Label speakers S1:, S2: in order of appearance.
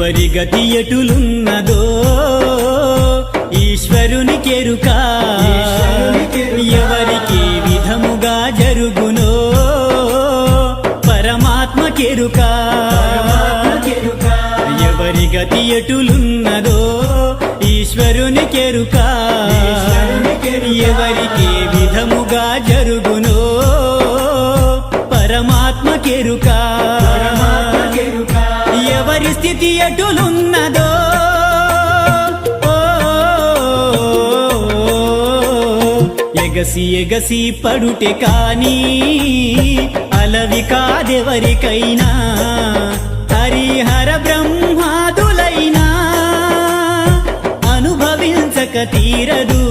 S1: ఎవరి గతి ఎటులున్నదో ఈశ్వరునికెరుక ఎవరికి విధముగా జరుగునో పరమాత్మకెరుక ఎవరి గతి ఎటులున్నదో ఈశ్వరునికెరుక ఎవరికి విధముగా జరుగునో పరమాత్మకెరుక ఎవరి స్థితి ఎటులున్నదో ఎగసి ఎగసి పడుటే కాని అలవి కాదెవరికైనా హరిహర బ్రహ్మాదులైనా అనుభవించక తీరదు